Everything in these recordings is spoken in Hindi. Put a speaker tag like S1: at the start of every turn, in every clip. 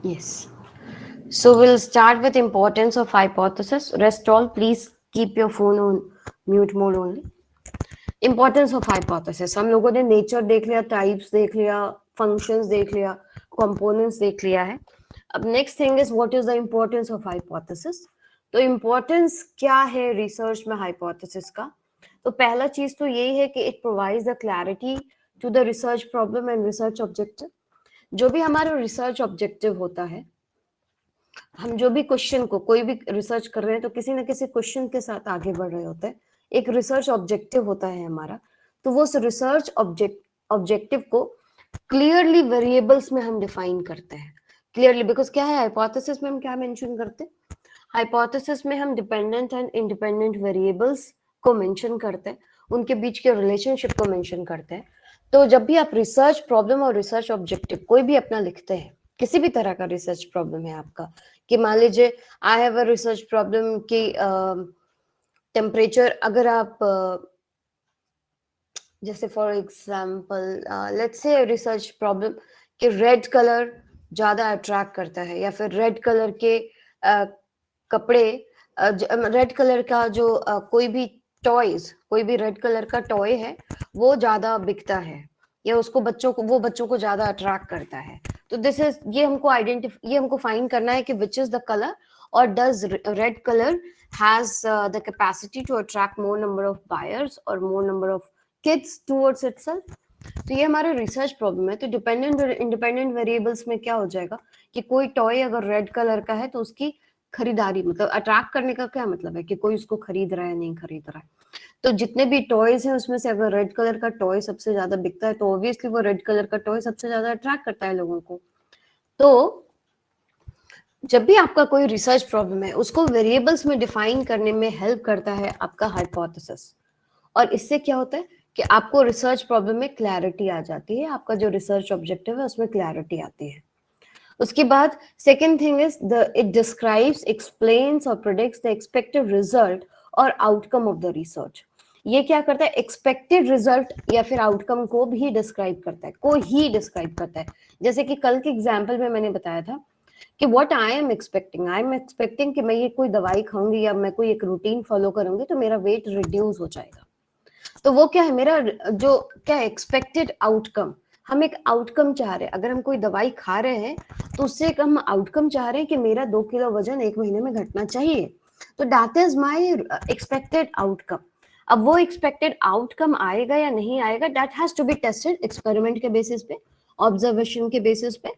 S1: Yes. So we'll start with importance of hypothesis. Rest all, please keep your phone on mute mode only. Importance of hypothesis. हम लोगों ने नेचर देख लिया, टाइप्स देख लिया, फंक्शंस देख लिया, कंपोनेंट्स देख लिया है. अब next thing is what is the importance of hypothesis. तो इम्पोर्टेंस क्या है रिसर्च में हाइपोथेसिस का? तो पहला चीज तो यही है कि it provides the clarity to the research problem and research objective. जो भी हमारा रिसर्च ऑब्जेक्टिव होता है, हम जो भी क्वेश्चन को कोई भी रिसर्च कर रहे हैं तो किसी ना किसी क्वेश्चन के साथ आगे बढ़ रहे होते हैं. एक रिसर्च ऑब्जेक्टिव होता है हमारा. तो वो रिसर्च ऑब्जेक्टिव को क्लियरली वेरिएबल्स में हम डिफाइन करते हैं. क्लियरली बिकॉज क्या है, हाइपोथेसिस में हम क्या मेंशन करते हैं? हाइपोथेसिस में हम डिपेंडेंट एंड इंडिपेंडेंट वेरिएबल्स को मेंशन करते हैं, उनके बीच के रिलेशनशिप को मेंशन करते हैं. तो जब भी आप रिसर्च प्रॉब्लम और रिसर्च ऑब्जेक्टिव कोई भी अपना लिखते हैं, किसी भी तरह का रिसर्च प्रॉब्लम है आपका, कि मान लीजिए I have a research problem कि टेम्परेचर, अगर आप जैसे for example let's say research problem कि रेड कलर ज्यादा अट्रैक्ट करता है, या फिर रेड कलर के कपड़े, रेड कलर का जो कोई भी टॉयज, कोई भी रेड कलर का टॉय है वो ज्यादा बिकता है, या उसको बच्चों को ज्यादा अट्रैक्ट करता है. तो दिस इज, ये हमको फाइंड करना है कि विच इज द कलर, और does red colour has the capacity to attract more number of buyers और more number of kids towards itself. तो ये हमारा रिसर्च प्रॉब्लम है. तो डिपेंडेंट और इंडिपेंडेंट वेरिएबल्स में क्या हो जाएगा कि कोई टॉय अगर रेड कलर का है तो उसकी खरीदारी, मतलब अट्रैक्ट करने का क्या मतलब है कि कोई उसको खरीद रहा है नहीं खरीद रहा है. तो जितने भी टॉयज हैं उसमें से अगर रेड कलर का टॉय सबसे ज्यादा बिकता है तो ऑब्वियसली वो रेड कलर का टॉय सबसे ज्यादा अट्रैक्ट करता है लोगों को. तो जब भी आपका कोई रिसर्च प्रॉब्लम है उसको वेरिएबल्स में डिफाइन करने में हेल्प करता है आपका हाइपोथेसिस. और इससे क्या होता है कि आपको रिसर्च प्रॉब्लम में क्लैरिटी आ जाती है, आपका जो रिसर्च ऑब्जेक्टिव है उसमें क्लैरिटी आती है. उसके बाद second thing is the it describes, explains और प्रोडिक्ट्स द एक्सपेक्टेड रिजल्ट और आउटकम ऑफ द रिसर्च. ये क्या करता है? एक्सपेक्टेड रिजल्ट या फिर आउटकम को भी डिस्क्राइब करता है, को ही डिस्क्राइब करता है. जैसे कि कल के एग्जाम्पल में मैंने बताया था कि व्हाट आई एम एक्सपेक्टिंग कि मैं ये कोई दवाई खाऊंगी या मैं कोई एक रूटीन फॉलो करूंगी तो मेरा वेट रिड्यूस हो जाएगा. तो वो क्या है, मेरा जो क्या एक्सपेक्टेड आउटकम, हम एक आउटकम चाह रहे हैं. अगर हम कोई दवाई खा रहे हैं तो उससे एक हम आउटकम चाह रहे हैं कि मेरा 2 किलो वजन 1 महीने में घटना चाहिए. तो that is my expected outcome. अब वो एक्सपेक्टेड आउटकम आएगा या नहीं आएगा, that has to be tested experiment के बेसिस पे, ऑब्जर्वेशन के बेसिस पे,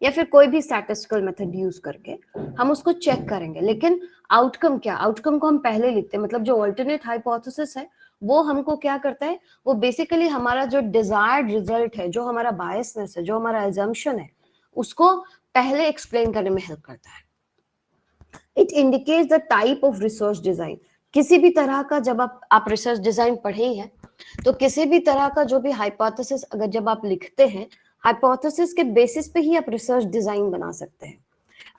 S1: या फिर कोई भी स्टैटिस्टिकल मेथड यूज करके हम उसको चेक करेंगे. लेकिन आउटकम क्या, आउटकम को हम पहले लिखते हैं. मतलब जो ऑल्टरनेट हाइपोथेसिस है वो हमको क्या करता है, वो बेसिकली हमारा जो डिजायर्ड रिजल्ट है, जो हमारा बायसनेस है, जो हमारा एजम्पशन है, उसको पहले एक्सप्लेन करने में हेल्प करता है. It indicates the type of research design. किसी भी तरह का, जब आप रिसर्च डिजाइन पढ़े ही है तो किसी भी तरह का जो भी हाइपोथेसिस अगर जब आप लिखते हैं, हाइपोथेसिस के बेसिस पे ही आप रिसर्च डिजाइन बना सकते हैं.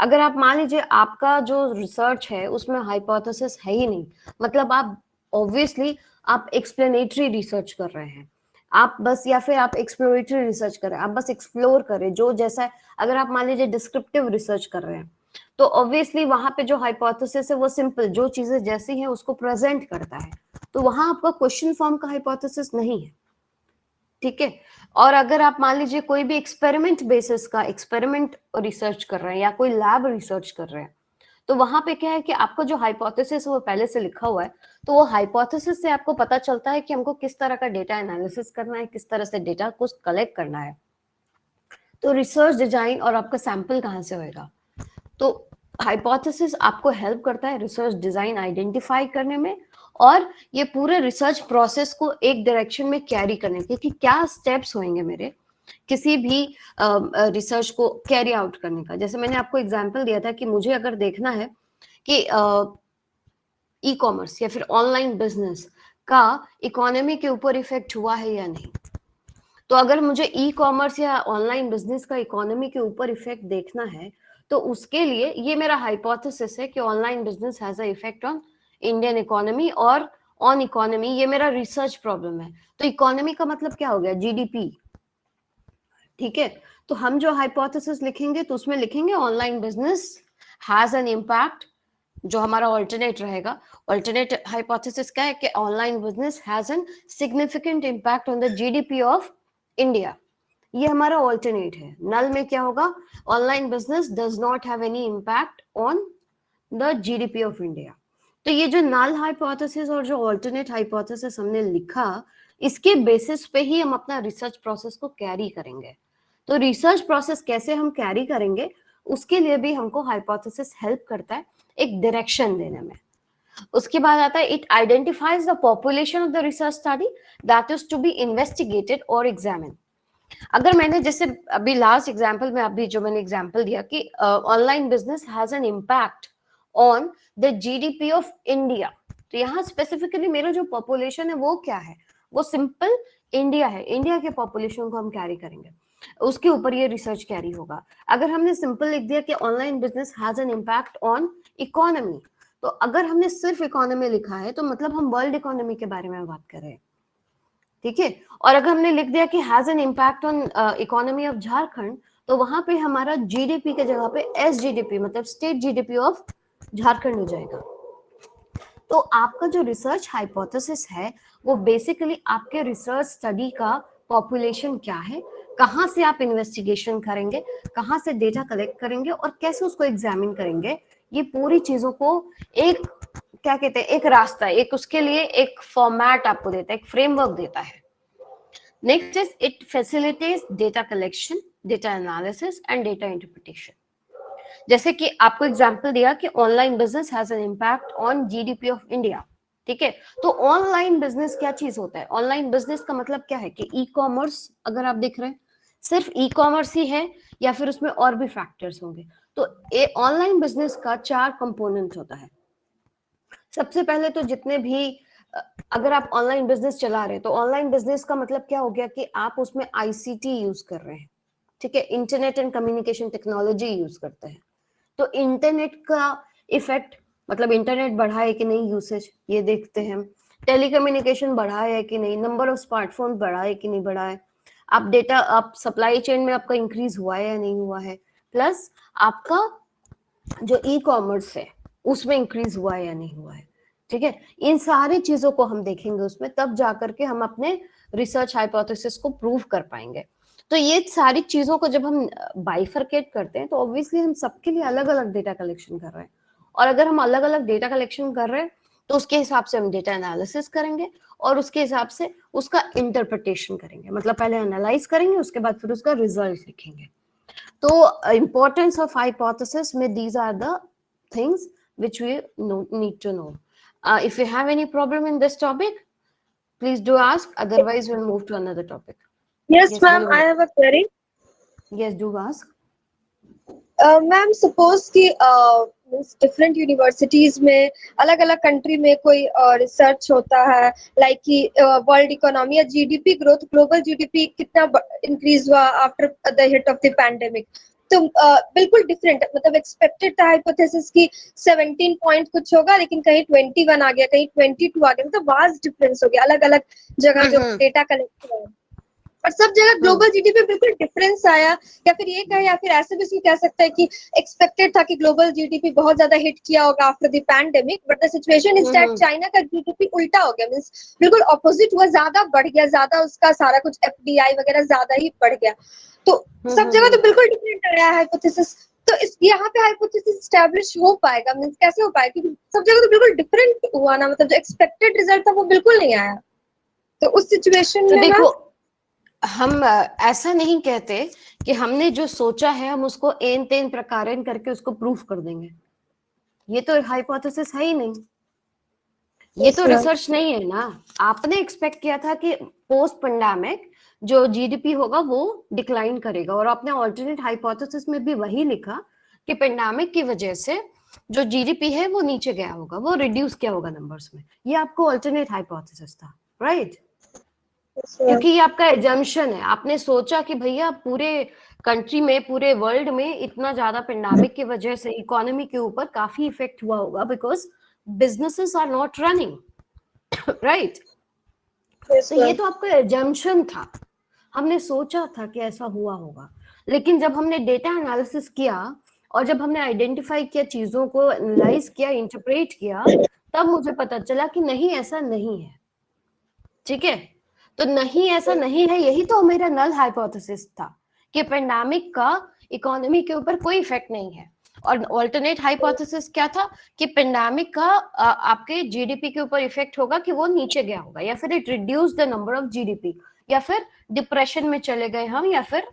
S1: अगर आप मान लीजिए आपका जो रिसर्च है उसमें हाइपोथेसिस है ही नहीं, मतलब आप ऑब्वियसली आप एक्सप्लेनेटरी रिसर्च कर रहे हैं, आप बस, या फिर आप एक्सप्लोरेटरी रिसर्च कर रहे हैं, आप बस एक्सप्लोर कर रहे हैं जो जैसा है. अगर आप मान लीजिए डिस्क्रिप्टिव रिसर्च कर रहे हैं तो ऑब्वियसली वहां पे जो हाइपोथेसिस है वो सिंपल, जो चीजें जैसी हैं उसको प्रेजेंट करता है. तो वहां आपका क्वेश्चन फॉर्म का हाइपोथेसिस नहीं है. ठीक है. और अगर आप मान लीजिए कोई भी एक्सपेरिमेंट बेसिस का एक्सपेरिमेंट रिसर्च कर रहे हैं या कोई लैब रिसर्च कर रहे हैं, तो वहां पे क्या है कि आपका जो हाइपोथेसिस है वो पहले से लिखा हुआ है. तो वो हाइपोथेसिस से आपको पता चलता है कि हमको किस तरह का डेटा एनालिसिस करना है, किस तरह से डेटा को कलेक्ट करना है. तो रिसर्च डिजाइन और आपका सैंपल कहाँ से होएगा. तो हाइपोथेसिस आपको हेल्प करता है रिसर्च डिजाइन आइडेंटिफाई करने में, और ये पूरे रिसर्च प्रोसेस को एक डायरेक्शन में कैरी करने के, कि क्या स्टेप्स होंगे मेरे किसी भी रिसर्च को कैरी आउट करने का. जैसे मैंने आपको एग्जांपल दिया था कि मुझे अगर देखना है कि ई कॉमर्स या फिर ऑनलाइन बिजनेस का इकोनॉमी के ऊपर इफेक्ट हुआ है या नहीं, तो अगर मुझे ई कॉमर्स या ऑनलाइन बिजनेस का इकोनॉमी के ऊपर इफेक्ट देखना है तो उसके लिए ये मेरा हाइपोथेसिस है कि online business has a effect on Indian economy और ऑन इकोनॉमी. ये मेरा रिसर्च प्रॉब्लम है. तो इकोनॉमी का मतलब क्या हो गया? जीडीपी. ठीक है, तो हम जो हाइपोथेसिस लिखेंगे तो उसमें लिखेंगे online business has an impact, जो हमारा ऑल्टरनेट रहेगा। ऑल्टरनेट हाइपोथेसिस क्या है कि online business has an significant impact on the GDP of India, ये हमारा ऑल्टरनेट है। नल में क्या होगा, online business does not have any impact on the GDP of India. तो ये जो नल हाइपोथेसिस और जो ऑल्टरनेट हाइपोथेसिस हमने लिखा, इसके बेसिस पे ही हम अपना रिसर्च प्रोसेस को कैरी करेंगे। तो रिसर्च प्रोसेस कैसे हम कैरी करेंगे, उसके लिए भी हमको हाइपोथेसिस हेल्प करता है एक डायरेक्शन देने में। उसके बाद आता है it identifies the population of the research study that is to be investigated और एग्जामिन। अगर मैंने जैसे अभी लास्ट एग्जांपल में अभी जो मैंने एग्जांपल दिया कि online business has an impact on the GDP of India, तो यहाँ स्पेसिफिकली मेरा जो पॉपुलेशन है वो क्या है, वो सिंपल इंडिया है, इंडिया के पॉपुलेशन को हम कैरी करेंगे, उसके ऊपर ये रिसर्च कैरी होगा। अगर हमने सिंपल लिख दिया कि online business has an impact on economy, तो अगर हमने सिर्फ इकोनॉमी लिखा है तो मतलब हम वर्ल्ड इकोनॉमी के बारे में बात कर रहे हैं, ठीक है। और अगर हमने लिख दिया कि has an impact on economy of Jharkhand, तो वहां पे हमारा जीडीपी के जगह पे एसजीडीपी मतलब स्टेट जीडीपी ऑफ झारखंड हो जाएगा। तो आपका जो रिसर्च हाइपोथेसिस है वो बेसिकली आपके रिसर्च स्टडी का पॉपुलेशन क्या है, कहाँ से आप इन्वेस्टिगेशन करेंगे, कहाँ से डेटा कलेक्ट करेंगे और कैसे उसको एग्जामिन करेंगे, ये पूरी चीजों को एक क्या कहते हैं, एक रास्ता, एक उसके लिए एक फॉर्मेट आपको देता है, एक फ्रेमवर्क देता है। Next is it facilitates data collection, data analysis and data interpretation. जैसे कि आपको एग्जांपल दिया कि online business has an impact on GDP of India, ठीक है। तो ऑनलाइन बिजनेस क्या चीज होता है, ऑनलाइन बिजनेस का मतलब क्या है कि ई कॉमर्स, अगर आप देख रहे हैं सिर्फ ई कॉमर्स ही है या फिर उसमें और भी फैक्टर्स होंगे। तो ऑनलाइन बिजनेस का 4 कंपोनेंट होता है। सबसे पहले तो जितने भी अगर आप ऑनलाइन बिजनेस चला रहे हैं तो ऑनलाइन बिजनेस का मतलब क्या हो गया कि आप उसमें आईसीटी यूज कर रहे हैं, ठीक है, internet and communication technology use करते हैं। तो इंटरनेट का इफेक्ट मतलब इंटरनेट बढ़ा है कि नहीं यूसेज, ये देखते हैं। टेलीकम्युनिकेशन बढ़ा है कि नहीं, नंबर ऑफ स्मार्टफोन बढ़ा है कि नहीं बढ़ा है, आप डेटा आप सप्लाई चेन में आपका इंक्रीज हुआ है या नहीं हुआ है, प्लस आपका जो ई कॉमर्स है उसमें इंक्रीज हुआ है या नहीं हुआ है, ठीक है। इन सारी चीजों को हम देखेंगे उसमें, तब जाकर के हम अपने रिसर्च हाइपोथेसिस को प्रूव कर पाएंगे। तो ये सारी चीजों को जब हम बाइफरकेट करते हैं तो ऑब्वियसली हम सबके लिए अलग अलग डेटा कलेक्शन कर रहे हैं, और अगर हम अलग अलग डेटा कलेक्शन कर रहे हैं तो उसके हिसाब से हम डेटा एनालिसिस करेंगे और उसके हिसाब से उसका इंटरप्रिटेशन करेंगे, मतलब पहले एनालाइज करेंगे उसके बाद फिर उसका रिजल्ट लिखेंगे। तो इंपॉर्टेंस ऑफ हाइपोथेसिस में these are the things which we need to know. If you have any problem in this topic, please do ask. Otherwise, we'll move to another topic.
S2: Yes, ma'am, I have a query.
S1: Yes, do ask.
S2: Ma'am suppose कि डिफरेंट यूनिवर्सिटीज में अलग अलग कंट्री में कोई रिसर्च होता है, लाइक कि वर्ल्ड इकोनॉमी या जीडीपी ग्रोथ, ग्लोबल जीडीपी कितना इंक्रीज हुआ after the hit of the pandemic, तो बिल्कुल डिफरेंट, मतलब एक्सपेक्टेड था हाइपोथेसिस की 17 पॉइंट कुछ होगा लेकिन कहीं 21 आ गया, कहीं 22 आ गया, मतलब वास्ट डिफरेंस हो गया अलग अलग जगह जो डेटा कलेक्ट हुआ, और सब जगह ग्लोबल जीडीपी बिल्कुल डिफरेंस आया। या फिर ये कहे, या फिर ऐसे भी इसमें कह सकते हैं कि एक्सपेक्टेड था कि ग्लोबल जीडीपी बहुत ज्यादा हिट किया होगा after the pandemic, but the situation is that China का जीडीपी उल्टा हो गया, मींस बिल्कुल ऑपोजिट हुआ, ज्यादा बढ़ गया, ज्यादा उसका सारा कुछ एफडीआई वगैरह ज्यादा ही बढ़ गया। तो सब जगह तो बिल्कुल डिफरेंट आया हाइपोथेसिस, तो इस यहाँ पे हाइपोथेसिस एस्टैब्लिश हो पाएगा, मींस कैसे हो पाएगा, क्योंकि सब जगह तो बिल्कुल डिफरेंट हुआ ना, मतलब जो एक्सपेक्टेड रिजल्ट था वो बिल्कुल नहीं आया। तो उस सिचुएशन में
S1: देखो हम ऐसा नहीं कहते कि हमने जो सोचा है हम उसको एन तेन प्रकारेण करके उसको प्रूफ कर देंगे, ये तो हाइपोथेसिस है ही नहीं, ये तो रिसर्च नहीं है ना। आपने एक्सपेक्ट किया था कि पोस्ट पेंडेमिक जो जीडीपी होगा वो डिक्लाइन करेगा, और आपने ऑल्टरनेट हाइपोथेसिस में भी वही लिखा कि पेंडेमिक की वजह से जो जीडीपी है वो नीचे गया होगा, वो रिड्यूस किया होगा नंबर्स में, ये आपको ऑल्टरनेट हाइपोथेसिस था, राइट? क्योंकि ये आपका एजम्पशन है, आपने सोचा कि भैया पूरे कंट्री में, पूरे वर्ल्ड में इतना ज्यादा पेंडेमिक की वजह से इकोनॉमी के ऊपर काफी इफेक्ट हुआ होगा because businesses are not running, right? तो ये तो आपका एजम्पशन था, हमने सोचा था कि ऐसा हुआ होगा, लेकिन जब हमने डेटा एनालिसिस किया और जब हमने आइडेंटिफाई किया, चीजों को एनालाइज किया, इंटरप्रेट किया, तब मुझे पता चला कि नहीं, ऐसा नहीं है। ठीक है, तो नहीं, ऐसा नहीं है, यही तो मेरा नल हाइपोथेसिस था कि पेंडेमिक का इकोनॉमी के ऊपर कोई इफेक्ट नहीं है। और ऑल्टरनेट हाइपोथेसिस क्या था कि पेंडेमिक का आपके जीडीपी के ऊपर इफेक्ट होगा, कि वो नीचे गया होगा, या फिर it reduce the number of GDP, या फिर डिप्रेशन में चले गए हम, या फिर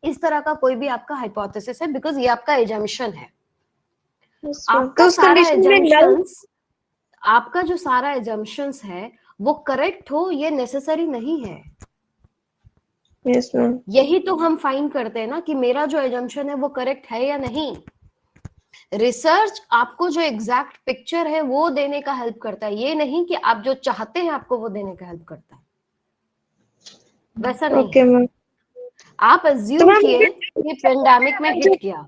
S1: इस तरह का कोई भी आपका हाइपोथेसिस है, बिकॉज ये आपका एजम्पशन है।
S2: Yes, ma'am.
S1: आपका
S2: तो उस
S1: सारा
S2: कंडीशन में नल,
S1: एजम्पशंस, आपका जो सारा एजम्पशंस है वो करेक्ट हो, ये नेसेसरी नहीं है।
S2: यस मैम,
S1: यही तो हम फाइंड करते हैं ना कि मेरा जो एजम्पशन है वो करेक्ट है या नहीं। रिसर्च आपको जो एग्जैक्ट पिक्चर है वो देने का हेल्प करता है, ये नहीं कि आप जो चाहते हैं आपको वो देने का हेल्प करता है, वैसा नहीं
S2: ओके
S1: है।
S2: मैम।
S1: आप
S2: तो
S1: अज्यूम
S2: मैम
S1: किए कि पेंडेमिक में हिट किया,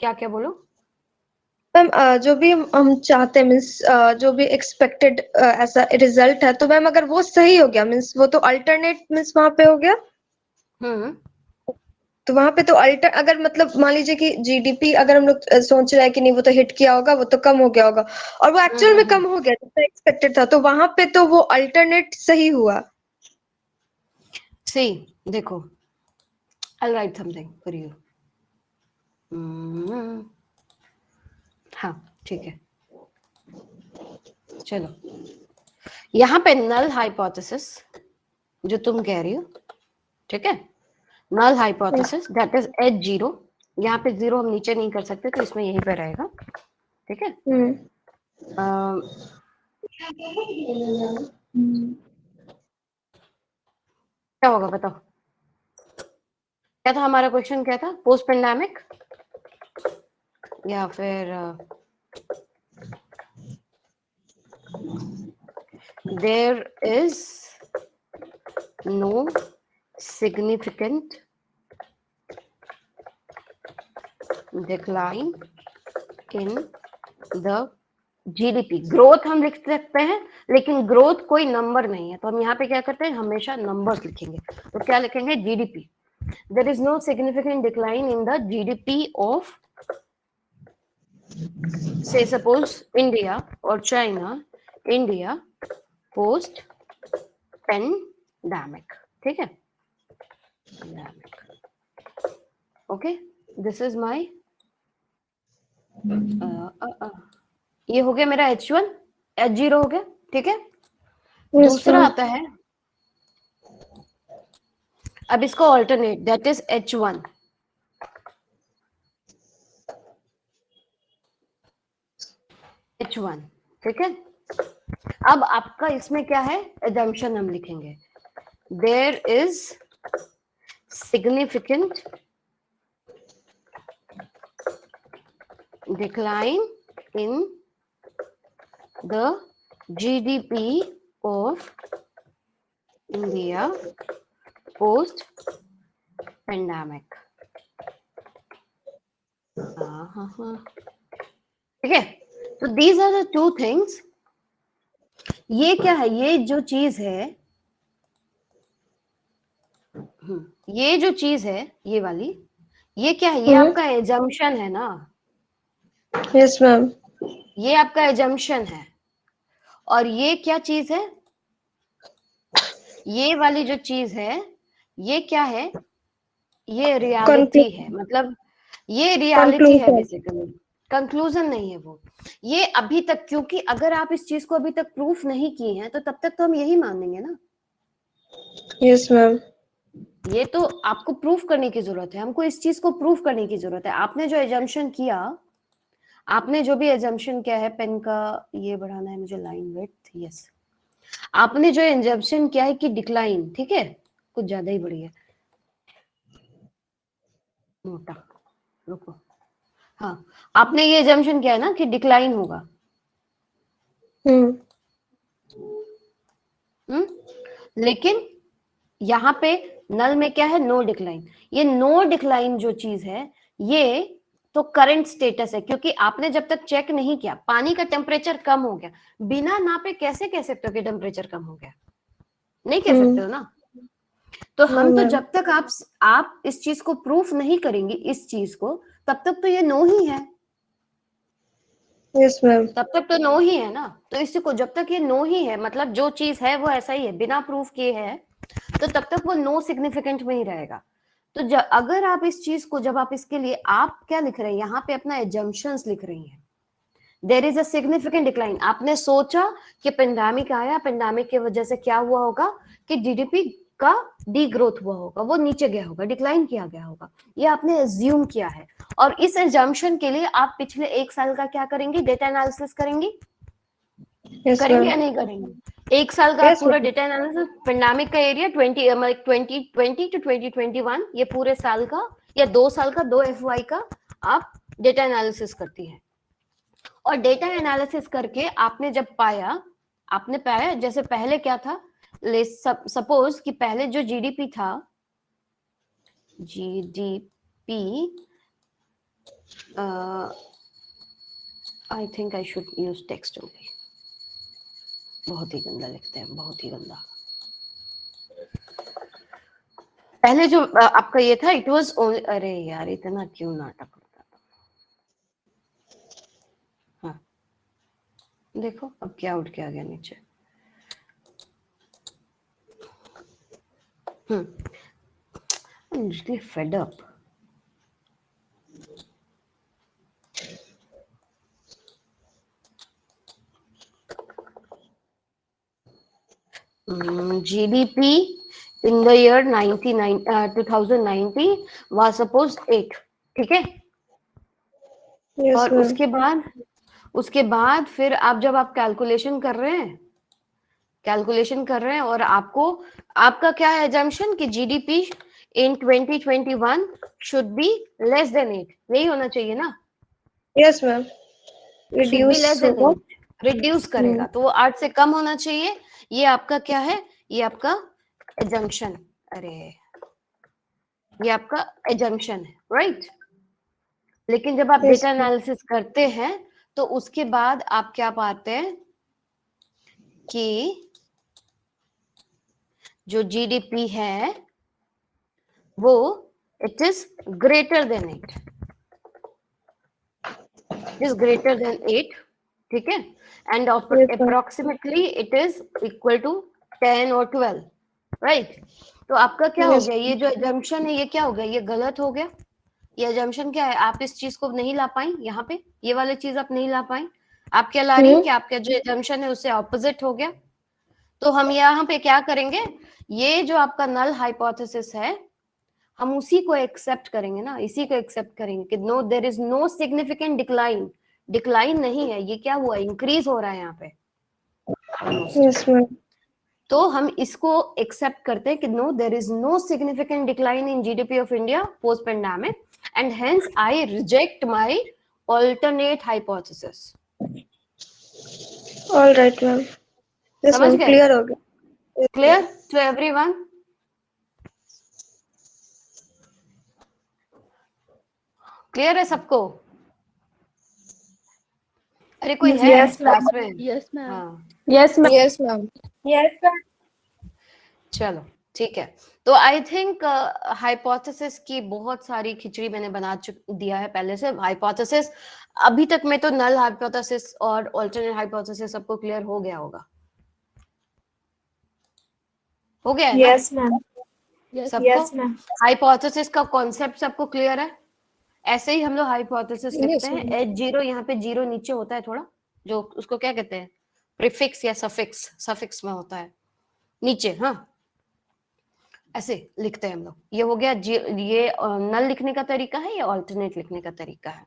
S1: क्या क्या बोलो।
S2: मैम जो भी हम चाहते हैं, मीन्स जो भी एक्सपेक्टेड ऐसा रिजल्ट है, तो मैम अगर वो सही हो गया, मीन्स वो तो अल्टरनेट मीन्स वहां पे हो गया,
S1: हम्म
S2: तो वहां पे तो अल्टर, अगर मतलब मान लीजिए कि जीडीपी अगर हम लोग सोच रहे हैं कि नहीं वो तो हिट किया होगा, वो तो कम हो गया होगा, और वो एक्चुअल में कम हो गया जितना एक्सपेक्टेड था, तो वहां पे तो वो अल्टरनेट सही हुआ।
S1: सी, देखो, I'll write something for you. हाँ, ठीक है, चलो, यहाँ पे नल हाइपोथेसिस जो तुम कह रही हो, ठीक है, null hypothesis that is H0, यहाँ पे जीरो हम नीचे नहीं कर सकते, तो इसमें यहीं पे रहेगा। ठीक है, क्या होगा बताओ, क्या था हमारा क्वेश्चन, क्या था, पोस्ट पेंडेमिक या फिर there is no significant decline in the GDP. Growth हम लिख सकते हैं, लेकिन ग्रोथ कोई नंबर नहीं है, तो हम यहाँ पे क्या करते हैं, हमेशा नंबर्स लिखेंगे। तो क्या लिखेंगे, GDP, there is no significant decline in the GDP of, say suppose, India or China, India post pandemic, ठीक है, pandemic, okay, this is my ये हो गया मेरा H1, H0 हो गया, ठीक है। दूसरा आता है, अब इसको alternate, that is H1, H1, ठीक है। अब आपका इसमें क्या है, एजम्पशन हम लिखेंगे, there is significant decline in the GDP of India post pandemic। ठीक है, तो these are the two things। ये क्या है, ये जो चीज है, ये जो चीज है, ये वाली, ये क्या है, ये आपका एजम्पशन है ना,
S2: यस मैम,
S1: ये आपका एजम्पशन है। और ये क्या चीज है, ये वाली जो चीज है, ये क्या है, ये रियलिटी है, मतलब ये रियलिटी है बेसिकली, कंक्लूजन नहीं है वो। ये अभी तक, क्योंकि अगर आप इस चीज को अभी तक प्रूफ नहीं की हैं, तो तब तक तो हम यही मानेंगे ना।
S2: यस मैम,
S1: ये तो आपको प्रूफ करने की जरूरत है, हमको इस चीज को प्रूफ करने की जरूरत है। आपने जो एजम्पशन किया, आपने जो भी एजम्पशन किया है, पेन का ये बढ़ाना है मुझे, लाइन विड्थ, यस, आपने जो एजम्पशन किया है कि डिक्लाइन, ठीक है, कुछ ज्यादा ही बढ़ी है, मोटा, रुको, हाँ, आपने ये एजम्पशन किया है ना कि डिक्लाइन होगा, लेकिन यहाँ पे नल में क्या है, नो डिक्लाइन। ये नो डिक्लाइन जो चीज है, ये तो करंट स्टेटस है, क्योंकि आपने जब तक चेक नहीं किया, पानी का टेम्परेचर कम हो गया, बिना नापे कैसे कह सकते हो कि टेम्परेचर कम हो गया, नहीं कह सकते हो ना। तो
S2: नो
S1: हम तो
S2: मैम।
S1: जब तक आप इस चीज को प्रूफ नहीं करेंगी इस चीज को, तब तक तो ये नो ही है,
S2: यस मैम।
S1: तब तक तो नो ही है ना। तो इसी को जब तक ये नो ही है, मतलब जो चीज है वो ऐसा ही है बिना प्रूफ किए है, तो तब तक वो नो सिग्निफिकेंट में ही रहेगा। तो अगर आप इस चीज को, जब आप इसके लिए आप क्या लिख रहे हैं यहाँ पे, अपना एजम्पशंस लिख रही हैं, there is a significant decline. आपने सोचा कि पेंडेमिक आया, पेंडेमिक की वजह से क्या हुआ होगा कि जीडीपी का डी ग्रोथ हुआ होगा, वो नीचे गया होगा, डिक्लाइन किया गया होगा, ये आपने एज्यूम किया है। और इस एजम्पशन के लिए आप पिछले 1 साल का क्या करेंगी, डेटा एनालिसिस करेंगी,
S2: यस
S1: करेंगे या
S2: मैम।
S1: नहीं करेंगे। 1 साल का आप
S2: यस
S1: पूरा
S2: मैम।
S1: डेटा एनालिसिस, पेंडेमिक का एरिया 2020 टू 2021, ये पूरे साल का या 2 साल का, 2 FY का आप डेटा एनालिसिस करती है। और डेटा एनालिसिस करके आपने जब पाया, आपने पाया जैसे पहले क्या था, सपोज कि पहले जो जीडीपी था, GDP, I think I should use text only, बहुत ही गंदा लिखते हैं, बहुत ही गंदा। पहले जो आपका ये था, इट वाज ओनली, अरे यार इतना क्यों नाटक होता था। हाँ देखो अब क्या उठ के आ गया नीचे। I'm really fed up. GDP in the year 2090 was suppose 8, ठीक है।
S2: यस
S1: और
S2: मैम।
S1: उसके बाद फिर आप जब आप कैलकुलेशन कर रहे हैं, और आपका क्या है एजम्पशन कि GDP in 2021 should be less than 8, यही होना चाहिए ना,
S2: yes ma'am.
S1: Should be
S2: reduce
S1: less than
S2: होगा।
S1: 8, रिड्यूस करेगा तो वो 8 से कम होना चाहिए। ये आपका क्या है, ये आपका एजम्पशन, अरे ये आपका एजम्पशन है, राइट। लेकिन जब आप
S2: यस
S1: डेटा
S2: मैम।
S1: एनालिसिस करते हैं तो उसके बाद आप क्या पाते हैं कि जो जीडीपी है वो it is greater than 8, is greater than 8, ठीक है। And
S2: yes ma'am.
S1: Approximately it is equal to 10 और 12, राइट। तो आपका क्या हो
S2: यस।
S1: गया, ये जो एजम्पशन है ये क्या हो गया, ये गलत हो गया। ये एजम्पशन क्या है, आप इस चीज को नहीं ला पाई, यहाँ पे ये वाली चीज आप नहीं ला पाई। आप क्या ला रही कि आपका जो एजम्पशन है उससे ऑपोजिट हो गया। तो हम यहाँ पे क्या करेंगे, ये जो आपका नल हाइपोथेसिस है, हम उसी को एक्सेप्ट करेंगे ना, इसी को एक्सेप्ट करेंगे कि no, there is no significant decline, decline नहीं है, ये क्या हुआ, इंक्रीज हो रहा है यहाँ पे ऑलमोस्ट।
S2: Yes ma'am.
S1: तो हम इसको एक्सेप्ट करते हैं कि no, there is no significant decline in GDP of India post pandemic, and hence I reject my alternate hypothesis.
S2: All right ma'am. Yes
S1: समझ
S2: मैम,
S1: गए,
S2: क्लियर हो गया। Yes
S1: clear
S2: ma'am.
S1: To everyone, clear है सबको। अरे कोई है
S2: यस मैम।
S1: क्लास में।
S3: Yes ma'am.
S1: हाँ
S2: yes ma'am. Yes ma'am. Yes ma'am.
S1: चलो ठीक है। तो आई थिंक हाइपोथेसिस की बहुत सारी खिचड़ी मैंने बना दिया है पहले से। हाइपोथेसिस अभी तक में तो नल हाइपोथेसिस और अल्टरनेट हाइपोथेसिस सबको क्लियर हो गया होगा, हो गया है ना
S2: यस मैम।
S1: सबको।
S2: Yes ma'am.
S1: हाइपोथेसिस का कॉन्सेप्ट सबको क्लियर है। ऐसे ही हम लोग हाइपोथेसिस लिखते
S2: यस
S1: हैं,
S2: मैम।
S1: एच जीरो, यहाँ पे जीरो नीचे होता है थोड़ा, जो उसको क्या कहते हैं, प्रीफिक्स या सफिक्स, सफिक्स में होता है नीचे। हाँ ऐसे लिखते हैं हम लोग। ये हो गया ये नल लिखने का तरीका है, या ऑल्टरनेट लिखने का तरीका है।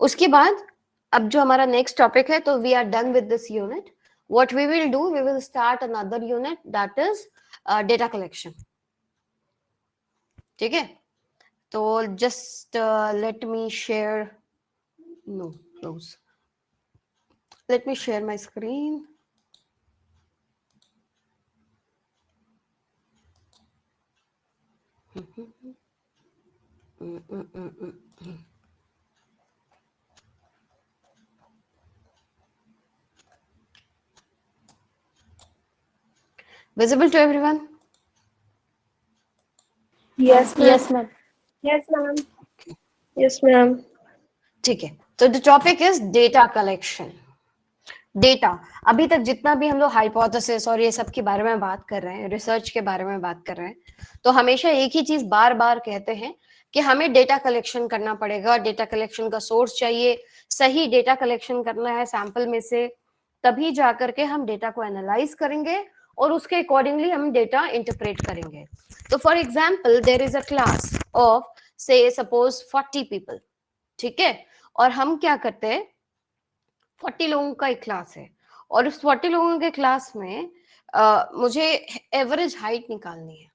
S1: उसके बाद अब जो हमारा नेक्स्ट टॉपिक है, तो we are done with this unit. What we will do, we will start another unit, that is data collection, ठीक है। तो just let me share, no close, let me share my screen. Visible to everyone?
S2: Yes, ma'am.
S3: Yes, ma'am.
S2: Yes, ma'am. Yes, ma'am.
S1: ठीक है, तो the topic is data collection. Data, अभी तक जितना भी हम लोग हाइपोथेसिस और ये सब के बारे में बात कर रहे हैं, रिसर्च के बारे में बात कर रहे हैं, तो हमेशा एक ही चीज बार बार कहते हैं कि हमें डेटा कलेक्शन करना पड़ेगा, डेटा कलेक्शन का सोर्स चाहिए, सही डेटा कलेक्शन करना है सैंपल में से, तभी जाकर के हम डेटा को एनालाइज करेंगे और उसके अकॉर्डिंगली हम डेटा इंटरप्रेट करेंगे। तो for example there is a class of say suppose 40 people, ठीक है, और हम क्या करते हैं, 40 लोगों का एक क्लास है और उस 40 लोगों के क्लास में मुझे एवरेज हाइट निकालनी है।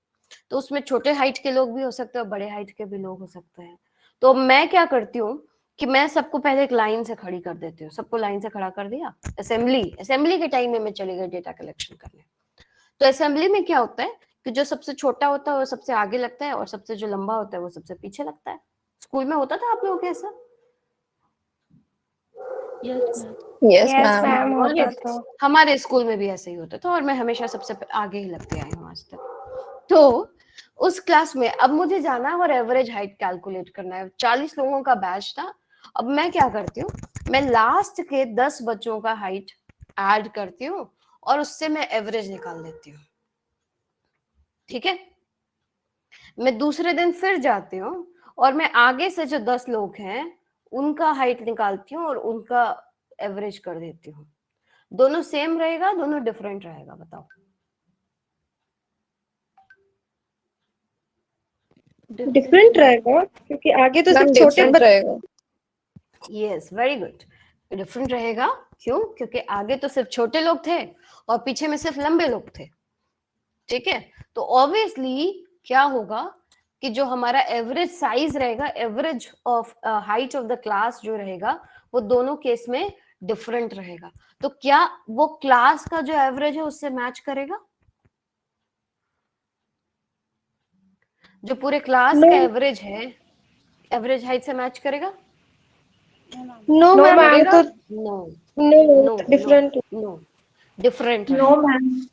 S1: तो उसमें छोटे हाइट के लोग भी हो सकते हैं, बड़े हाइट के भी लोग हो सकते हैं। तो मैं क्या करती हूँ कि मैं सबको पहले एक लाइन से खड़ी कर देती हूँ, सबको लाइन से खड़ा कर दिया, असेंबली के टाइम में मैं चली गई डेटा कलेक्शन करने। तो असेंबली में क्या होता है कि जो सबसे छोटा होता है वो सबसे आगे लगता है और सबसे जो लंबा होता है वो सबसे पीछे लगता है। स्कूल में होता था आप लोगों के ऐसा?
S3: Yes, ma'am.
S2: Yes,
S3: Yes,
S2: ma'am.
S3: ma'am. होता
S1: Always.
S3: था।
S1: हमारे स्कूल में भी ऐसे ही होता था और मैं हमेशा सबसे आगे ही लगते आई हूँ आज तक। तो उस क्लास में अब मुझे जाना है और एवरेज हाइट कैलकुलेट करना है। 40 लोगों का बैच था। अब मैं क्या करती हूँ, मैं लास्ट के 10 बच्चों का हाइट ऐड करती हूँ और उससे मैं एवरेज निकाल लेती हूँ, ठीक है। मैं दूसरे दिन फिर जाती हूँ और मैं आगे से जो 10 लोग हैं उनका हाइट निकालती हूँ और उनका एवरेज कर देती हूँ। दोनों सेम रहेगा, दोनों डिफरेंट रहेगा? बताओ।
S2: डिफरेंट रहेगा क्योंकि आगे तो सिर्फ छोटे
S4: डिफरेंट रहेगा।
S1: Yes, very good. डिफरेंट रहेगा, क्यों? क्योंकि आगे तो सिर्फ छोटे लोग थे और पीछे में सिर्फ लंबे लोग थे, ठीक है। तो ऑब्वियसली क्या होगा कि जो हमारा एवरेज साइज रहेगा, average of height of the class जो रहेगा वो दोनों केस में डिफरेंट रहेगा। तो क्या वो क्लास का जो एवरेज है उससे मैच करेगा? जो पूरे क्लास
S2: No.
S1: का एवरेज है, एवरेज हाइट से मैच करेगा?
S2: No,
S3: No,
S2: ma'am.
S3: ma'am.
S2: ये तो
S1: no
S2: no,
S1: no no
S2: different.
S1: No, different
S3: No,
S1: रहेगा।
S3: ma'am.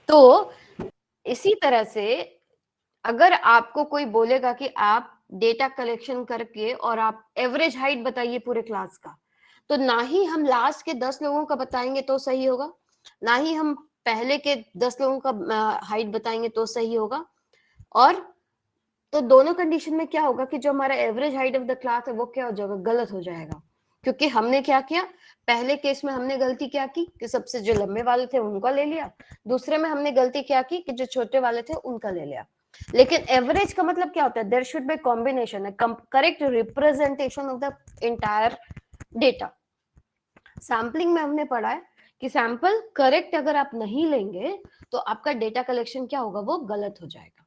S1: तो इसी तरह से अगर आपको कोई बोलेगा कि आप डेटा कलेक्शन करके और आप एवरेज हाइट बताइए पूरे क्लास का, तो ना ही हम लास्ट के 10 लोगों का बताएंगे तो सही होगा, ना ही हम पहले के 10 लोगों का हाइट बताएंगे तो सही होगा। और तो दोनों कंडीशन में क्या होगा कि जो हमारा average height of the class है वो क्या हो जाएगा, गलत हो जाएगा। क्योंकि हमने क्या किया, पहले केस में हमने गलती क्या की कि सबसे जो लंबे वाले थे उनका ले लिया, दूसरे में हमने गलती क्या की कि जो छोटे वाले थे उनका ले लिया। लेकिन एवरेज का मतलब क्या होता है, there should be combination, correct representation of the entire data. Sampling में हमने पढ़ा है कि सैंपल करेक्ट अगर आप नहीं लेंगे तो आपका डेटा कलेक्शन क्या होगा, वो गलत हो जाएगा।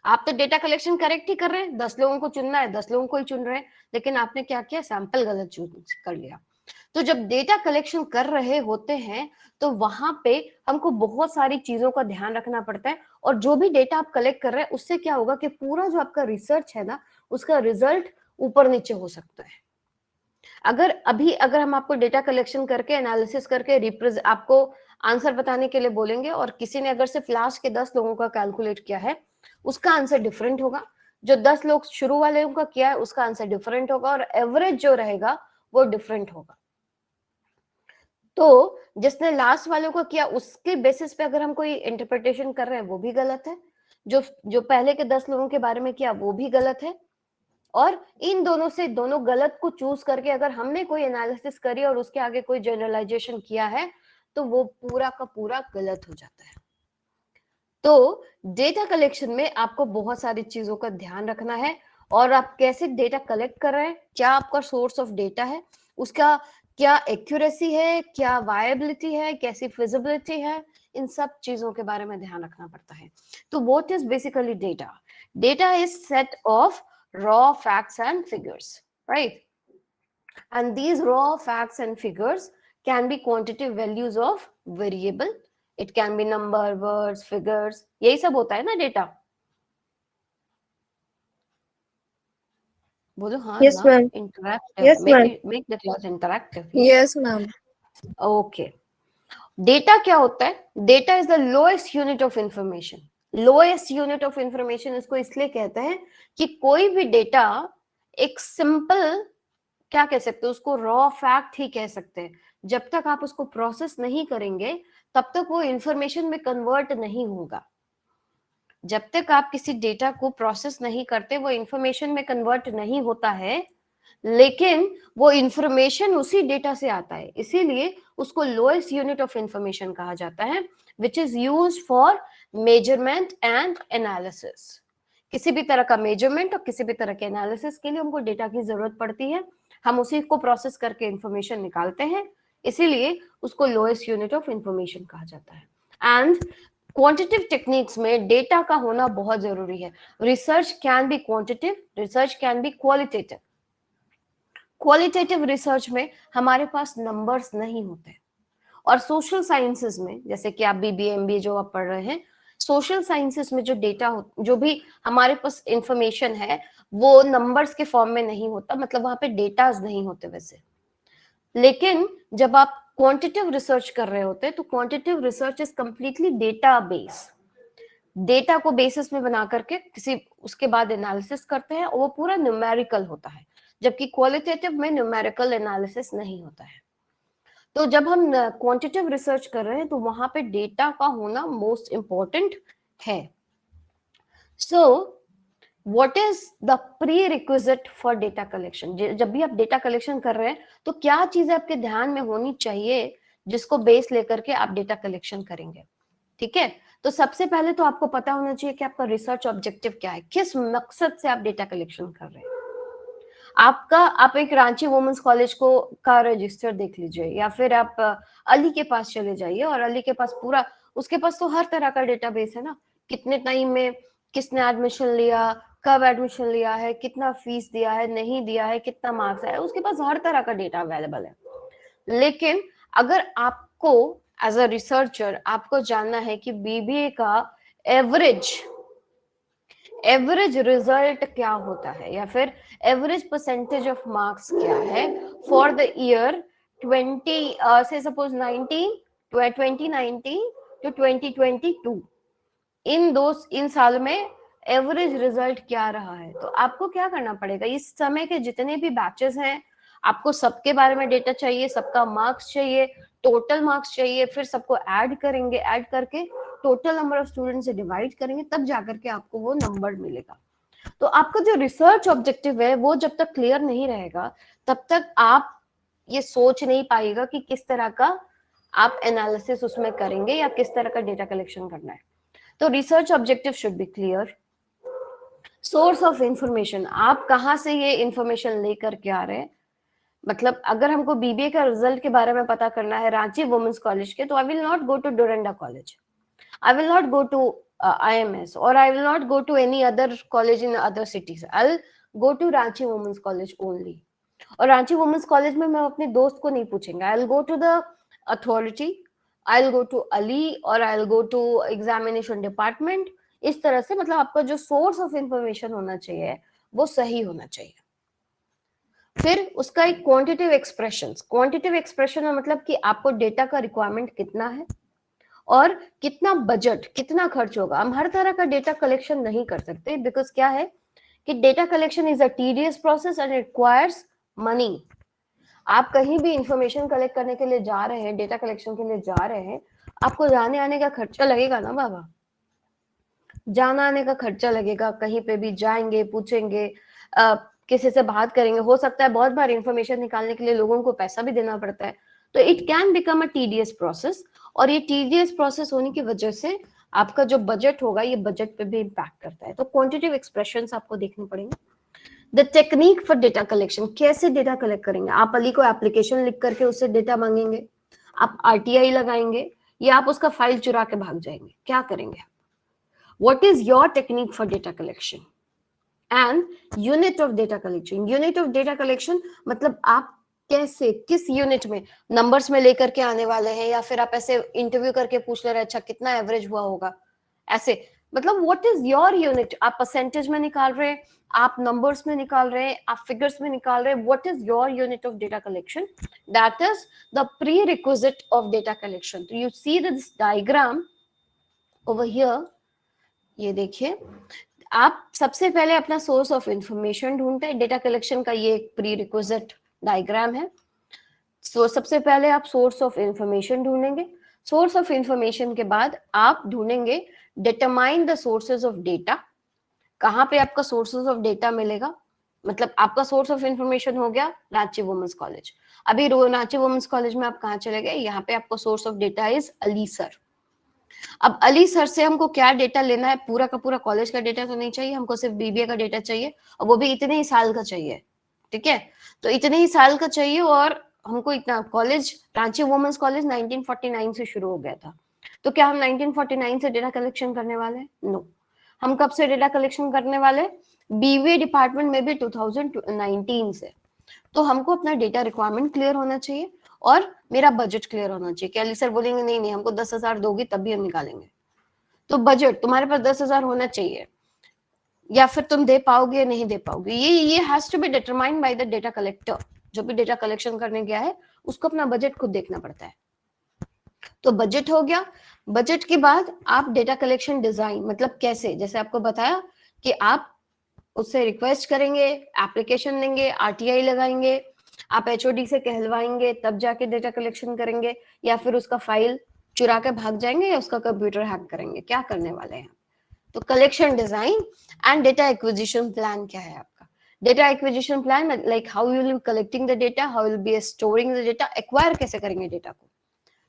S1: आप तो डेटा कलेक्शन करेक्ट ही कर रहे हैं, 10 लोगों को चुनना है 10 लोगों को ही चुन रहे हैं, लेकिन आपने क्या किया, सैंपल गलत चूज कर लिया। तो जब डेटा कलेक्शन कर रहे होते हैं तो वहां पे हमको बहुत सारी चीजों का ध्यान रखना पड़ता है। और जो भी डेटा आप कलेक्ट कर रहे हैं उससे क्या होगा कि पूरा जो आपका रिसर्च है ना, उसका रिजल्ट ऊपर नीचे हो सकता है। अगर हम आपको डेटा कलेक्शन करके एनालिसिस करके आपको आंसर बताने के लिए बोलेंगे और किसी ने अगर सिर्फ लास्ट के 10 लोगों का कैलकुलेट किया है, उसका आंसर डिफरेंट होगा। जो 10 लोग शुरू वाले का किया है उसका आंसर डिफरेंट होगा और एवरेज जो रहेगा वो डिफरेंट होगा। तो जिसने लास्ट वालों का किया उसके बेसिस पे अगर हम कोई इंटरप्रिटेशन कर रहे हैं वो भी गलत है, जो जो पहले के 10 लोगों के बारे में किया वो भी गलत है। और इन दोनों से दोनों गलत को चूज करके अगर हमने कोई एनालिसिस करी और उसके आगे कोई जनरलाइजेशन किया है तो वो पूरा का पूरा गलत हो जाता है। तो डेटा कलेक्शन में आपको बहुत सारी चीजों का ध्यान रखना है और आप कैसे डेटा कलेक्ट कर रहे हैं, क्या आपका सोर्स ऑफ डेटा है, उसका क्या एक्यूरेसी है, क्या वायबिलिटी है, कैसी फिजिबिलिटी है, इन सब चीजों के बारे में ध्यान रखना पड़ता है। तो what is basically data? Data is set of raw facts and figures, right? And these raw facts and figures can be quantitative values of variable. It can be number, words, figures. यही सब होता है ना डेटा? बोलो हाँ
S2: Yes,
S1: ना,
S2: ma'am.
S1: interactive.
S2: Yes, ma'am.
S1: Make the class interactive.
S4: Yes ma'am.
S1: Okay. Data क्या होता है? Data is the lowest unit of information. Lowest unit of information इसको इसलिए कहते हैं कि कोई भी डेटा एक सिंपल, क्या कह सकते हैं उसको, रॉ फैक्ट ही कह सकते हैं, जब तक आप उसको प्रोसेस नहीं करेंगे तब तक वो इंफॉर्मेशन में कन्वर्ट नहीं होगा। जब तक आप किसी डेटा को प्रोसेस नहीं करते वो इंफॉर्मेशन में कन्वर्ट नहीं होता है, लेकिन वो इंफॉर्मेशन उसी डेटा से आता है, इसीलिए उसको लोएस्ट यूनिट ऑफ इंफॉर्मेशन कहा जाता है, which is used for measurement and analysis. किसी भी तरह का मेजरमेंट और किसी भी तरह के एनालिसिस के लिए हमको डेटा की जरूरत पड़ती है, हम उसी को प्रोसेस करके इंफॉर्मेशन निकालते हैं, इसीलिए उसको लोएस्ट यूनिट ऑफ इंफॉर्मेशन कहा जाता है। एंड क्वांटिटेटिव टेक्निक्स में डेटा का होना बहुत जरूरी है। Research can be quantitative, research can be qualitative. Qualitative research में हमारे पास नंबर्स नहीं होते, और सोशल साइंसेस में, जैसे कि आप बीबीए एमबीए जो आप पढ़ रहे हैं, सोशल साइंसेस में जो डेटा जो भी हमारे पास इंफॉर्मेशन है वो नंबर्स के फॉर्म में नहीं होता, मतलब वहां पे डेटाज नहीं होते वैसे। लेकिन जब आप क्वांटिटेटिव रिसर्च कर रहे होते हैं तो quantitative research is completely data base, data को बेसिस में बना करके किसी उसके बाद एनालिसिस करते हैं और वो पूरा न्यूमेरिकल होता है, जबकि क्वालिटेटिव में न्यूमेरिकल एनालिसिस नहीं होता है। तो जब हम क्वांटिटेटिव रिसर्च कर रहे हैं तो वहां पे डेटा का होना मोस्ट इंपॉर्टेंट है। So what is the pre requisite for data collection? जब भी आप डेटा कलेक्शन कर रहे हैं तो क्या चीजें आपके ध्यान में होनी चाहिए जिसको बेस लेकर के आप डेटा कलेक्शन करेंगे? ठीक है, तो सबसे पहले तो आपको पता होना चाहिए कि आपका रिसर्च ऑब्जेक्टिव क्या है, किस मकसद से आप डेटा कलेक्शन कर रहे हैं। आप एक रांची वुमेन्स कॉलेज को का रजिस्टर देख लीजिए, या फिर आप अली के पास चले जाइए, और अली के पास पूरा, उसके पास तो हर तरह का डेटाबेस है ना, कितने टाइम में किसने एडमिशन लिया, कब एडमिशन लिया है, कितना फीस दिया है, नहीं दिया है, कितना मार्क्स है, उसके पास हर तरह का डेटा अवेलेबल है। लेकिन अगर आपको एज अ रिसर्चर आपको जानना है कि बीबीए का एवरेज रिजल्ट क्या होता है, या फिर एवरेज परसेंटेज ऑफ मार्क्स क्या है फॉर द ईयर 20 से सपोज 2019 टू 2022, इन साल में एवरेज रिजल्ट क्या रहा है, तो आपको क्या करना पड़ेगा, इस समय के जितने भी बैचेस हैं आपको सबके बारे में डेटा चाहिए, सबका मार्क्स चाहिए, टोटल मार्क्स चाहिए, फिर सबको ऐड करेंगे, ऐड करके टोटल नंबर ऑफ स्टूडेंट से डिवाइड करेंगे, तब जाकर के आपको वो नंबर मिलेगा। तो आपका जो रिसर्च ऑब्जेक्टिव है वो जब तक क्लियर नहीं रहेगा तब तक आप ये सोच नहीं पाएगा कि किस तरह का आप एनालिसिस उसमें करेंगे या किस तरह का डेटा कलेक्शन करना है। तो research objective should be clear. Source of information, आप कहाँ से ये इंफॉर्मेशन लेकर के आ रहे हैं, मतलब अगर हमको बीबीए का रिजल्ट के बारे में पता करना है रांची वुमेन्स कॉलेज के, तो I will not go to Doranda College, I will not go to IMS, or I will not go to any other college in other cities. I'll go to Ranchi Women's College only. और रांची वुमेन्स कॉलेज में मैं अपने दोस्त को नहीं पूछेंगे, I'll go to the authority, I'll go to Ali, और I'll go to examination department। इस तरह से मतलब आपका जो सोर्स ऑफ इंफॉर्मेशन होना चाहिए वो सही होना चाहिए। फिर उसका एक क्वांटिटेटिव एक्सप्रेशन मतलब कि आपको डेटा का रिक्वायरमेंट कितना है और कितना बजट, कितना खर्च होगा। हम हर तरह का डेटा कलेक्शन नहीं कर सकते, बिकॉज क्या है कि data collection is a tedious process and requires money. आप कहीं भी इंफॉर्मेशन कलेक्ट करने के लिए जा रहे हैं, डेटा कलेक्शन के लिए जा रहे हैं, आपको जाने आने का खर्चा लगेगा ना बाबा, जाना आने का खर्चा लगेगा, कहीं पे भी जाएंगे, पूछेंगे, किसी से बात करेंगे, हो सकता है बहुत बार इंफॉर्मेशन निकालने के लिए लोगों को पैसा भी देना पड़ता है, तो it can become a tedious process. और ये टीडियस प्रोसेस होने की वजह से आपका जो बजट होगा ये बजट पे भी इम्पैक्ट करता है। तो क्वांटिटेटिव एक्सप्रेशंस आपको देखने पड़ेंगे। The technique for data collection, कैसे डेटा कलेक्ट करेंगे, आप अली को एप्लीकेशन लिख करके उससे डेटा मांगेंगे, आप आरटीआई लगाएंगे, या आप उसका फाइल चुरा के भाग जाएंगे, क्या करेंगे? What is your technique for data collection? And unit of data collection, unit of data collection मतलब आप कैसे, किस यूनिट में, नंबर्स में लेकर के आने वाले हैं, या फिर आप ऐसे इंटरव्यू करके पूछ ले रहे हैं अच्छा कितना एवरेज हुआ होगा, ऐसे मतलब व्हाट इज योर यूनिट, आप परसेंटेज में निकाल रहे हैं, आप नंबर्स में निकाल रहे हैं, आप फिगर्स में निकाल रहे हैं, what is your unit of data collection, that is the prerequisite of data collection. तो you see this diagram over here, ये देखिए, आप सबसे पहले अपना सोर्स ऑफ इंफॉर्मेशन ढूंढते हैं। डेटा कलेक्शन का ये एक प्री रिक्विजिट डायग्राम है। सबसे पहले आप सोर्स ऑफ इंफॉर्मेशन ढूंढेंगे। सोर्स ऑफ इंफॉर्मेशन के बाद आप ढूंढेंगे determine the sources of data. कहाँ पे आपका सोर्सेज ऑफ डेटा मिलेगा, मतलब आपका सोर्स ऑफ इंफॉर्मेशन हो गया रांची वुमेन्स कॉलेज। अभी रांची वुमेन्स कॉलेज में आप कहाँ चले गए, यहाँ पे आपका source of data is Ali sir. अब अली सर से हमको क्या डेटा लेना है, पूरा का पूरा कॉलेज का डेटा तो नहीं चाहिए, हमको सिर्फ बीबीए का डेटा चाहिए, और वो भी इतने ही साल का चाहिए। ठीक है, तो इतने ही साल का चाहिए, और हमको इतना कॉलेज रांची वुमेन्स कॉलेज 1949 से शुरू हो गया था। तो क्या हम 1949 से डेटा कलेक्शन करने वाले हैं? नो। हम कब से डेटा कलेक्शन करने वाले? बीबीए डिपार्टमेंट में भी 2019 से। तो हमको अपना डेटा रिक्वायरमेंट क्लियर होना चाहिए और मेरा बजट क्लियर होना चाहिए। कि अली सर बोलेंगे नहीं नहीं हमको 10,000 दोगी तब भी हम निकालेंगे, तो बजट तुम्हारे पास 10,000 होना चाहिए, या फिर तुम दे पाओगे या नहीं दे पाओगे, ये has to be determined by the data collector. जो भी डेटा कलेक्शन करने गया है उसको अपना बजट खुद देखना पड़ता है। तो बजट हो गया। बजट के बाद आप डेटा कलेक्शन डिजाइन, मतलब कैसे, जैसे आपको बताया कि आप उससे रिक्वेस्ट करेंगे, एप्लीकेशन देंगे, आरटीआई लगाएंगे, आप एचओडी से कहलवाएंगे, तब जाके डेटा कलेक्शन करेंगे, या फिर उसका फाइल चुरा के भाग जाएंगे या उसका कंप्यूटर हैक करेंगे, क्या करने वाले हैं। तो collection design and data acquisition plan क्या है आपका? Data acquisition plan like how you will be collecting the data, how will be storing the data, acquire कैसे करेंगे डेटा को,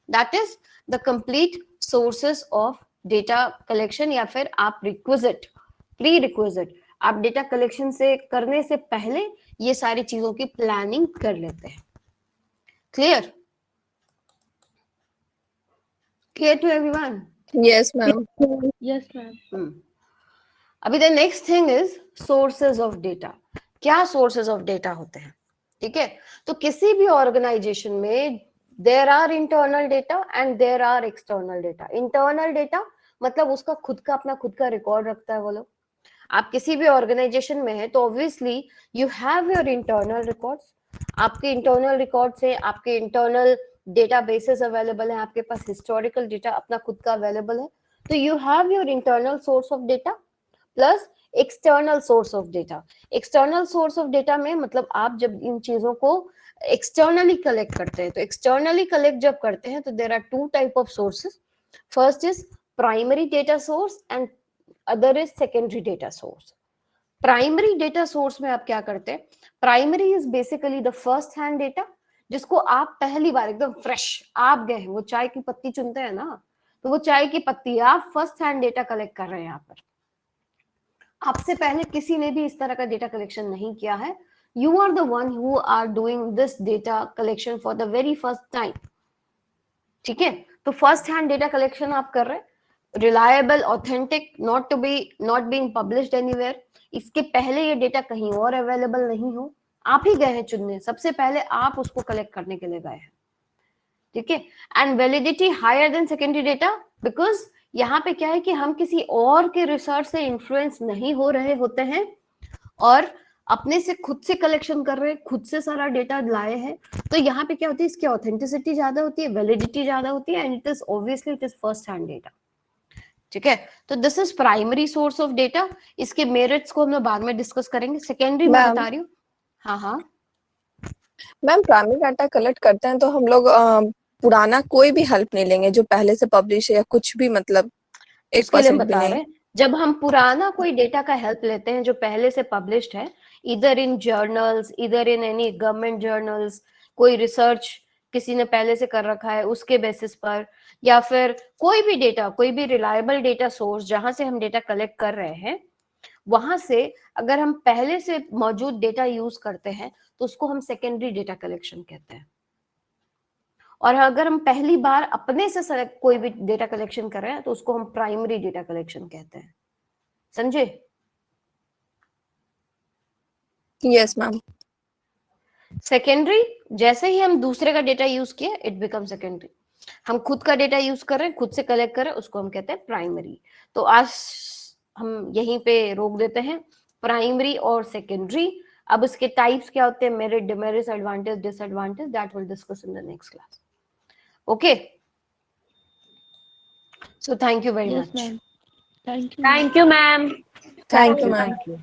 S1: that is the complete sources of data collection. या फिर आप रिक्विजिट, प्री रिक्विजिट, आप डेटा कलेक्शन से करने से पहले ये सारी चीजों की प्लानिंग कर लेते हैं। Clear? Clear to everyone?
S3: Yes, ma'am.
S4: Yes, ma'am.
S1: अभी the next thing is sources of data. क्या सोर्सेज ऑफ डेटा होते हैं? ठीक है, तो किसी भी ऑर्गेनाइजेशन में there are internal data and there are external data. Internal data मतलब उसका खुद का, अपना खुद का रिकॉर्ड रखता है वो लोग। आप किसी भी ऑर्गेनाइजेशन में है तो obviously you have your internal records. आपके इंटरनल रिकॉर्ड से आपके इंटरनल डेटा बेसेस अवेलेबल है, आपके पास हिस्टोरिकल डेटा अपना खुद का अवेलेबल है। तो you have your internal source of data plus external source of data. External source of data में मतलब आप जब इन चीजों को एक्सटर्नली कलेक्ट करते हैं, तो एक्सटर्नली कलेक्ट जब करते हैं तो there are two type of sources. First is primary data source and other is secondary data source. Primary data source में आप क्या करते हैं? Primary is basically the first hand data, जिसको आप पहली बार एकदम फ्रेश, आप गए हैं, वो चाय की पत्ती चुनते हैं ना, तो वो चाय की पत्ती आप फर्स्ट हैंड डेटा कलेक्ट कर रहे हैं। यहाँ पर आपसे पहले किसी ने भी इस तरह का डेटा कलेक्शन नहीं किया है। You are the one who are doing this data collection for the very first time. ठीक है, तो फर्स्ट हैंड डेटा कलेक्शन आप कर रहे हैं, reliable, authentic, not being published anywhere. इसके पहले ये डेटा कहीं और अवेलेबल नहीं हो, आप ही गए हैं चुनने, सबसे पहले आप उसको कलेक्ट करने के लिए गए हैं। ठीक है, and validity higher than secondary data, because यहाँ पे क्या है कि हम किसी और के रिसर्च से इन्फ्लुएंस नहीं हो रहे होते हैं और अपने से खुद से कलेक्शन कर रहे हैं, खुद से सारा डेटा लाए हैं। तो यहाँ पे क्या होती है, इसकी ऑथेंटिसिटी ज्यादा होती है, वैलिडिटी ज्यादा होती है, and it is obviously it is first hand data. ठीक है, तो this is primary source of data. इसके मेरिट्स को हम लोग बाद में डिस्कस करेंगे। सेकेंडरी मैं बता रही हूँ। हाँ हाँ
S3: मैम, प्राइमरी डाटा कलेक्ट करते हैं तो हम लोग पुराना कोई भी हेल्प नहीं लेंगे जो पहले से पब्लिश है या कुछ भी, मतलब 1% भी नहीं।
S1: जब हम पुराना कोई डेटा का हेल्प लेते हैं जो पहले से पब्लिश्ड है, इधर इन जर्नल्स, इधर इन एनी गवर्नमेंट जर्नल्स, कोई रिसर्च किसी ने पहले से कर रखा है उसके बेसिस पर, या फिर कोई भी डेटा, कोई भी रिलायबल डेटा सोर्स जहां से हम डेटा कलेक्ट कर रहे हैं, वहां से अगर हम पहले से मौजूद डेटा यूज करते हैं तो उसको हम सेकेंडरी डेटा कलेक्शन कहते हैं। और अगर हम पहली बार अपने से कोई भी डेटा कलेक्शन कर रहे हैं तो उसको हम प्राइमरी डेटा कलेक्शन कहते हैं। समझे?
S3: Yes ma'am.
S1: सेकेंडरी, जैसे ही हम दूसरे का डेटा यूज किया इट बिकम सेकेंडरी। हम खुद का डेटा यूज कर रहे हैं, खुद से कलेक्ट कर रहे हैं, उसको हम कहते हैं प्राइमरी। तो आज हम यहीं पे रोक देते हैं, प्राइमरी और सेकेंडरी। अब इसके टाइप्स क्या होते हैं, merit, demerits, advantage, disadvantage, that will discuss in the next class. Okay, so thank you very
S4: Yes,
S1: much.
S4: ma'am. Thank you
S1: thank you ma'am.
S3: Thank you ma'am.
S5: Thank you.